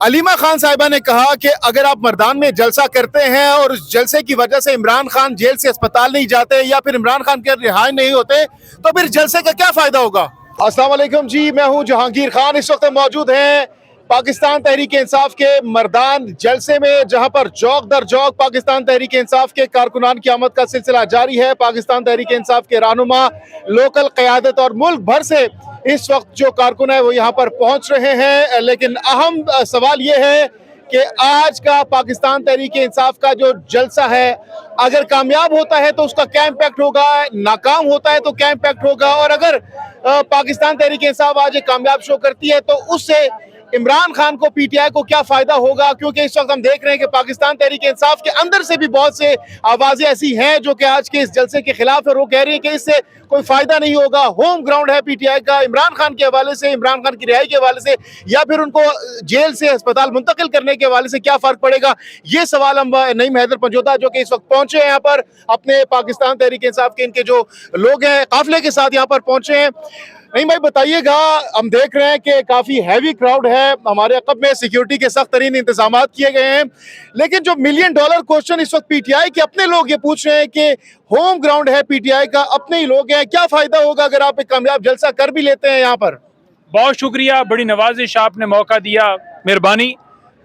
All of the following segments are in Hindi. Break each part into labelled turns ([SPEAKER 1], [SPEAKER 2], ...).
[SPEAKER 1] अलीमा खान साहिबा ने कहा कि अगर आप मर्दान में जलसा करते हैं और उस जलसे की वजह से इमरान खान जेल से अस्पताल नहीं जाते या फिर इमरान खान के रिहाई नहीं होते तो फिर जलसे का क्या फायदा होगा। अस्सलाम वालेकुम जी, मैं हूं जहांगीर खान। इस वक्त मौजूद हैं पाकिस्तान तहरीक इंसाफ के मर्दान जलसे में, जहां पर जौक दर जौक पाकिस्तान तहरीक इंसाफ के कारकुनान की आमद का सिलसिला जारी है। पाकिस्तान तहरीक इंसाफ के रहनुमा, लोकल क़यादत और मुल्क भर से इस वक्त जो कारकुन है वो यहाँ पर पहुंच रहे हैं। लेकिन अहम सवाल ये है कि आज का पाकिस्तान तहरीक इंसाफ का जो जलसा है, अगर कामयाब होता है तो उसका क्या इम्पैक्ट होगा, नाकाम होता है तो क्या इम्पैक्ट होगा, और अगर पाकिस्तान तहरीक इंसाफ आज एक कामयाब शो करती है तो उससे इमरान खान को, पीटीआई को क्या फायदा होगा। क्योंकि इस वक्त हम देख रहे हैं कि पाकिस्तान तहरीक इंसाफ के अंदर से भी बहुत से आवाजें ऐसी हैं जो कि आज के इस जलसे के खिलाफ है। वो कह रही है कि इससे कोई फायदा नहीं होगा, होम ग्राउंड है पीटीआई का इमरान खान के हवाले से, इमरान खान की रिहाई के हवाले से या फिर उनको जेल से अस्पताल मुंतकिल करने के हवाले से क्या फर्क पड़ेगा। ये सवाल हम नईम हैदर पंजोता जो कि इस वक्त पहुंचे हैं यहाँ पर अपने पाकिस्तान तहरीक इंसाफ के इनके जो लोग हैं काफिले के साथ यहाँ पर पहुंचे हैं। नहीं भाई बताइएगा, हम देख रहे हैं कि काफी हैवी क्राउड है, हमारे अकब में सिक्योरिटी के सख्त तरीन इंतजाम किए गए हैं, लेकिन जो मिलियन डॉलर क्वेश्चन इस वक्त पीटीआई के अपने लोग ये पूछ रहे हैं कि होम ग्राउंड है पीटीआई का, अपने ही लोग हैं, क्या फायदा होगा अगर आप एक कामयाब जलसा कर भी लेते हैं यहाँ पर।
[SPEAKER 2] बहुत शुक्रिया, बड़ी नवाजिश, आपने मौका दिया, मेहरबानी।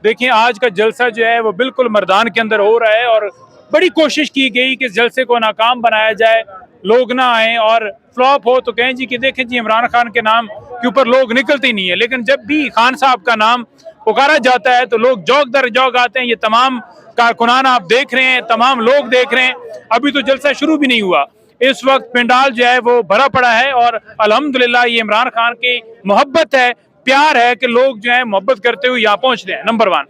[SPEAKER 2] देखिए आज का जलसा जो है वो बिल्कुल मर्दान के अंदर हो रहा है और बड़ी कोशिश की गई कि इस जलसे को नाकाम बनाया जाए, लोग ना आए और फ्लॉप हो तो कहें जी कि देखें जी इमरान खान के नाम के ऊपर लोग निकलते ही नहीं है। लेकिन जब भी खान साहब का नाम पुकारा जाता है तो लोग जौक दर जौक आते हैं। ये तमाम कारकुनान आप देख रहे हैं, तमाम लोग देख रहे हैं, अभी तो जलसा शुरू भी नहीं हुआ। इस वक्त पंडाल जो है वो भरा पड़ा है और अल्हम्दुलिल्लाह ये इमरान खान की मोहब्बत है, प्यार है कि लोग जो है मोहब्बत करते हुए यहाँ पहुंचते हैं। नंबर 1।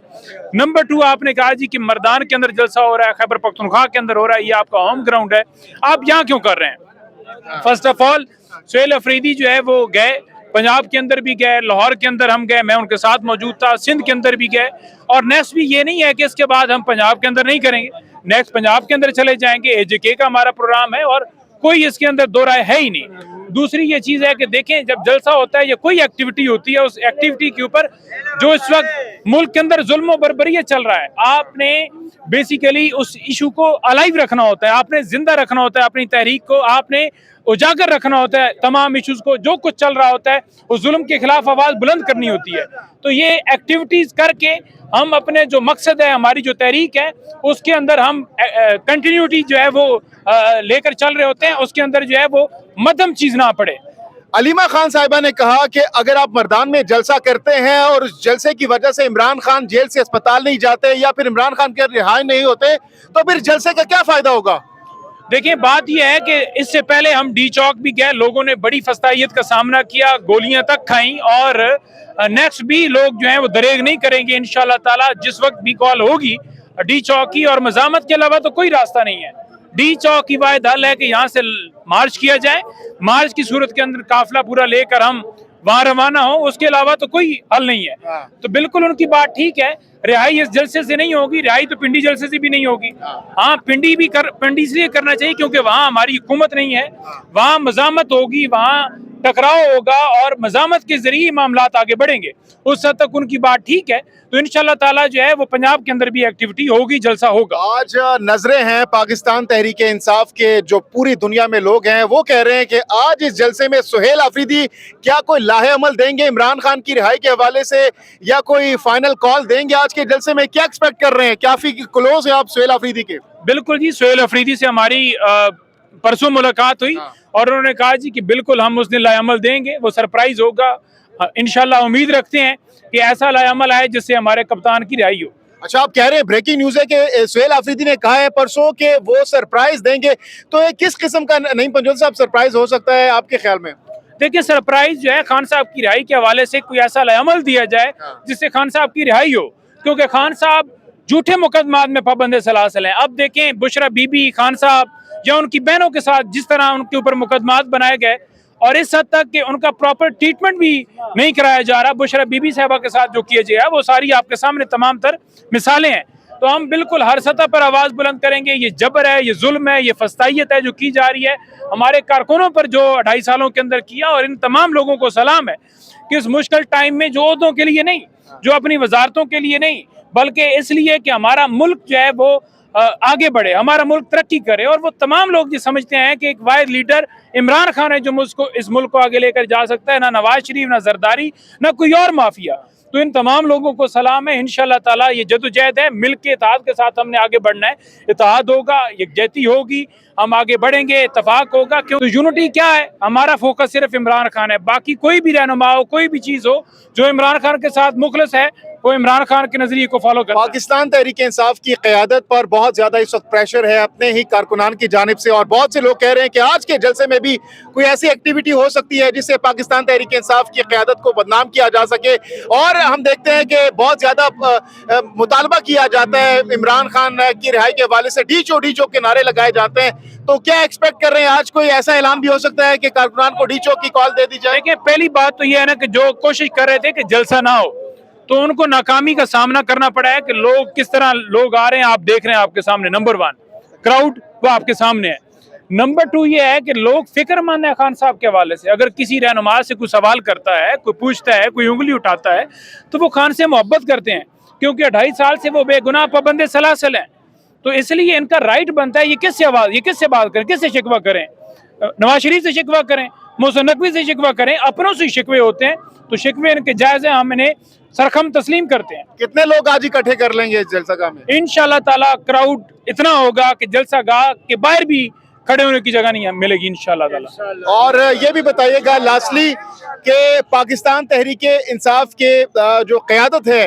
[SPEAKER 2] नंबर 2, आपने कहा जी कि मर्दान के अंदर जलसा हो रहा है, खैबर पख्तूनख्वा के अंदर हो रहा है, ये आपका होम ग्राउंड है, आप यहाँ क्यों कर रहे हैं। First of all Suhail Afridi जो है वो गए, पंजाब के अंदर भी गए, लाहौर के अंदर हम गए, मैं उनके साथ मौजूद था, सिंध के अंदर भी गए, और नेक्स्ट भी ये नहीं है कि इसके बाद हम पंजाब के अंदर नहीं करेंगे, नेक्स्ट पंजाब के अंदर चले जाएंगे। एजेके का हमारा प्रोग्राम है और कोई इसके अंदर दो राय है ही नहीं। दूसरी ये चीज है कि देखें जब जलसा होता है या कोई एक्टिविटी होती है, उस एक्टिविटी के ऊपर जो इस वक्त मुल्क के अंदर जुल्म और बर्बरियत चल रहा है, आपने बेसिकली उस इशू को अलाइव रखना होता है, आपने जिंदा रखना होता है, अपनी तहरीक को आपने उजागर रखना होता है, तमाम इश्यूज को, जो कुछ चल रहा होता है उस जुल्म के खिलाफ आवाज बुलंद करनी होती है। तो ये एक्टिविटीज करके हम अपने जो मकसद है, हमारी जो तहरीक है, उसके अंदर हम कंटिन्यूटी जो है वो लेकर चल रहे होते हैं, उसके अंदर जो है वो मध्यम चीज ना पड़े।
[SPEAKER 1] अलीमा खान साहिबा ने कहा कि अगर आप मर्दान में जलसा करते हैं और उस जलसे की वजह से इमरान खान जेल से अस्पताल नहीं जाते या फिर इमरान खान के रिहाई नहीं होते तो फिर जलसे का क्या फायदा होगा।
[SPEAKER 2] देखिए बात यह है कि इससे पहले हम डी चौक भी गए, लोगों ने बड़ी फस्तायत का सामना किया, गोलियां तक खाई, और नेक्स्ट भी लोग जो हैं वो दरेग नहीं करेंगे इंशाल्लाह ताला। जिस वक्त भी कॉल होगी डी चौक की और मजामत के अलावा तो कोई रास्ता नहीं है। डी चौक की वाहिद हल है कि यहाँ से मार्च किया जाए, मार्च की सूरत के अंदर काफिला पूरा लेकर हम वहां रवाना हो, उसके अलावा तो कोई हल नहीं है। तो बिल्कुल उनकी बात ठीक है, रिहाई इस जलसे से नहीं होगी, रिहाई तो पिंडी जलसे से भी नहीं होगी। हाँ पिंडी इसलिए करना चाहिए क्योंकि वहां हमारी हुकूमत नहीं है, वहां मजामत होगी, वहां टकराव होगा और मजामत के जरिए मामलात आगे बढ़ेंगे, उस हद तक उनकी बात ठीक है। तो इंशाल्लाह ताला जो है वो पंजाब के अंदर भी एक्टिविटी होगी, जलसा होगा।
[SPEAKER 1] आज नजरें हैं पाकिस्तान तहरीक इंसाफ के जो पूरी दुनिया में लोग हैं, वो कह रहे हैं कि आज इस जलसे में सुहेल अफरीदी क्या कोई लाहे अमल देंगे इमरान खान की रिहाई के हवाले से या कोई फाइनल कॉल देंगे आज के जलसे में, क्या एक्सपेक्ट कर रहे हैं, काफी क्लोज है आप सुहेल अफरीदी के।
[SPEAKER 2] बिल्कुल जी, सुहेल अफरीदी से हमारी परसों मुलाकात हुई और उन्होंने कहा जी कि बिल्कुल हम उस दिन लाएअमल देंगे, वो सरप्राइज होगा। इंशाल्लाह उम्मीद रखते हैं कि ऐसा लाएअमल आए जिससे हमारे कप्तान की रिहाई हो।
[SPEAKER 1] अच्छा, आप कह रहे हैं, ब्रेकिंग न्यूज है कि सुहेल अफरीदी ने कहा है परसों कि वो सरप्राइज देंगे, तो ये किस किस्म का नईम पंजोता साहब सरप्राइज हो सकता है आपके ख्याल में।
[SPEAKER 2] देखिए सरप्राइज जो है खान साहब की रिहाई के हवाले से कोई ऐसा लाएअमल दिया जाए जिससे खान साहब की रिहाई हो, क्योंकि खान साहब झूठे मुकदमात में पाबंद सलासल हैं। अब देखें बुशरा बीबी, खान साहब या उनकी बहनों के साथ जिस तरह उनके ऊपर मुकदमात बनाए गए और इस हद तक कि उनका प्रॉपर ट्रीटमेंट भी नहीं कराया जा रहा, बुशरा बीबी साहबा के साथ जो किया गया वो सारी आपके सामने तमाम तर मिसालें हैं। तो हम बिल्कुल हर सतह पर आवाज बुलंद करेंगे, ये जबर है, ये जुल्म है, ये फस्तायत है जो की जा रही है हमारे कारकुनों पर जो 2.5 सालों के अंदर किया। और इन तमाम लोगों को सलाम है कि इस मुश्किल टाइम में जो ओहदों के लिए नहीं जो अपनी वजारतों के लिए नहीं, बल्कि इसलिए कि हमारा मुल्क जो है वो आगे बढ़े, हमारा मुल्क तरक्की करे। और वो तमाम लोग जो समझते हैं कि एक वाहिद लीडर इमरान खान है जो इस मुल्क को आगे लेकर जा सकता है, ना नवाज शरीफ, ना जरदारी, ना कोई और माफिया। तो इन तमाम लोगों को सलाम है। इंशाल्लाह ताला ये जदोजहद है, मिल के इत्तेहाद के साथ हमने आगे बढ़ना है। इत्तेहाद होगा, यकजहती होगी, हम आगे बढ़ेंगे, इत्तफाक होगा। क्योंकि यूनिटी क्या है, हमारा फोकस सिर्फ इमरान खान है। बाकी कोई भी रहनुमा हो, कोई भी चीज़ हो, जो इमरान खान के साथ मुखलिस है वो इमरान खान के नजरिए को फॉलो करता है।
[SPEAKER 1] पाकिस्तान तहरीक इंसाफ की क़यादत पर बहुत ज़्यादा इस वक्त प्रेशर है अपने ही कारकुनान की जानिब से, और बहुत से लोग कह रहे हैं कि आज के जलसे में भी कोई ऐसी एक्टिविटी हो सकती है जिससे पाकिस्तान तहरीक इंसाफ की क़यादत को बदनाम किया जा सके। और हम देखते हैं कि बहुत ज़्यादा मुतालबा किया जाता है इमरान खान की रिहाई के हवाले से, डी चो के नारे लगाए जाते हैं। तो क्या एक्सपेक्ट कर रहे हैं, आज कोई ऐसा ऐलान भी हो सकता है कि कारकुनान को डी चो की कॉल दे दी जाए?
[SPEAKER 2] देखिए, पहली बात तो यह है ना कि जो कोशिश कर रहे थे कि जलसा ना हो, तो उनको नाकामी का सामना करना पड़ा है। कि लोग किस तरह लोग आ रहे हैं, आप देख रहे हैं आपके सामने। नंबर 1 क्राउड वो आपके सामने है। नंबर 2 ये है कि लोग फिक्रमंद है खान साहब के हवाले से। अगर किसी रहनुमा से कोई सवाल करता है, कोई पूछता है, कोई उंगली उठाता है, तो वो खान से मोहब्बत करते हैं, क्योंकि 2.5 साल से वो बेगुनाह पाबंद सलासल हैं। तो इसलिए इनका राइट बनता है, ये किससे बात करें, किससे शिकवा करें? नवाज शरीफ से शिकवा करें, मोहसिन नकवी से शिकवा करें, अपनों से शिकवे होते हैं। तो शिकवे इनके जायज़ हैं, हम इन्हें सरखम तस्लीम करते हैं।
[SPEAKER 1] कितने लोग आज इकट्ठे कर लेंगे इस जलसा गाह में?
[SPEAKER 2] इंशाल्लाह ताला क्राउड इतना होगा कि जलसा गाह के बाहर भी खड़े होने की जगह नहीं मिलेगी इंशाल्लाह ताला।
[SPEAKER 1] और ये भी बताइएगा लास्टली कि पाकिस्तान तहरीक इंसाफ के जो क़यादत है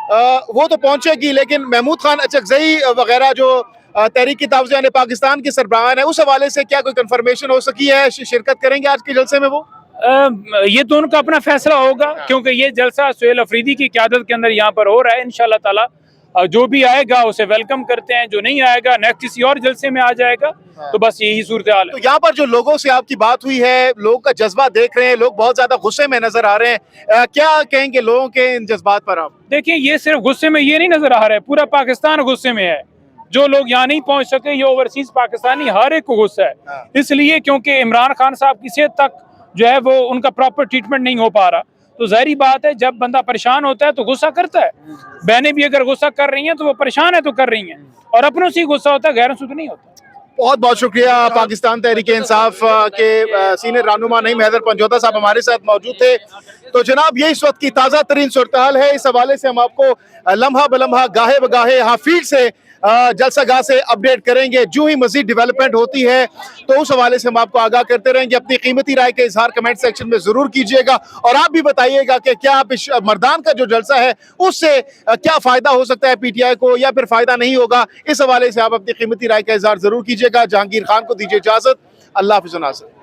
[SPEAKER 1] वो तो पहुंचेगी, लेकिन महमूद खान अचकज़ई वगैरह जो तहरीक तावज़ुन पाकिस्तान के सरबराह है, उस हवाले से क्या कोई कंफर्मेशन हो सकी है? शिरकत करेंगे आज के जलसे में वो?
[SPEAKER 2] ये तो उनका अपना फैसला होगा, क्योंकि ये जलसा सुहेल अफरीदी की क़यादत के अंदर यहाँ पर हो रहा है। इंशाल्लाह ताला जो भी आएगा उसे वेलकम करते हैं, जो नहीं आएगा नेक्स्ट किसी और जलसे में आ जाएगा। तो बस यही सूरत हाल है।
[SPEAKER 1] तो यहाँ पर जो लोगों से आपकी बात हुई है, लोगों का जज्बा देख रहे हैं, लोग बहुत ज्यादा गुस्से में नजर आ रहे हैं, क्या कहेंगे लोगों के इन जज्बात पर आप?
[SPEAKER 2] देखिए, ये सिर्फ गुस्से में ये नहीं नजर आ रहा है, पूरा पाकिस्तान गुस्से में है। जो लोग यहाँ नहीं पहुंच सके, ये ओवरसीज पाकिस्तानी हर एक को गुस्सा है। इसलिए क्योंकि इमरान खान साहब की सेहत तक जो है वो उनका प्रॉपर ट्रीटमेंट नहीं हो पा रहा। तो जाहिर बात है, जब बंदा परेशान होता है तो गुस्सा करता है। बहनें भी अगर गुस्सा कर रही हैं तो वो परेशान है तो कर रही हैं, और अपनों से ही गुस्सा होता है, गैरों से तो नहीं होता।
[SPEAKER 1] बहुत बहुत शुक्रिया। पाकिस्तान तहरीक इंसाफ के सीनियर रहनुमा नईम हैदर पंजोता साहब हमारे साथ मौजूद थे। तो जनाब, ये इस वक्त की ताज़ा तरीन सूरत हाल है। इस हवाले से हम आपको लम्हा ब लम्हा, गाहे ब गाहे यहाँ फील्ड से जलसा गाह से अपडेट करेंगे। जो ही मजीद डेवलपमेंट होती है तो उस हवाले से हम आपको आगाह करते रहेंगे। अपनी कीमती राय का इजहार कमेंट सेक्शन में जरूर कीजिएगा, और आप भी बताइएगा कि क्या आप इस मर्दान का जो जलसा है उससे क्या फायदा हो सकता है PTI को, या फिर फायदा नहीं होगा। इस हवाले से आप अपनी कीमती राय का इजहार जरूर कीजिएगा। जहांगीर खान को दीजिए इजाजत। अल्लाह हाफिज़।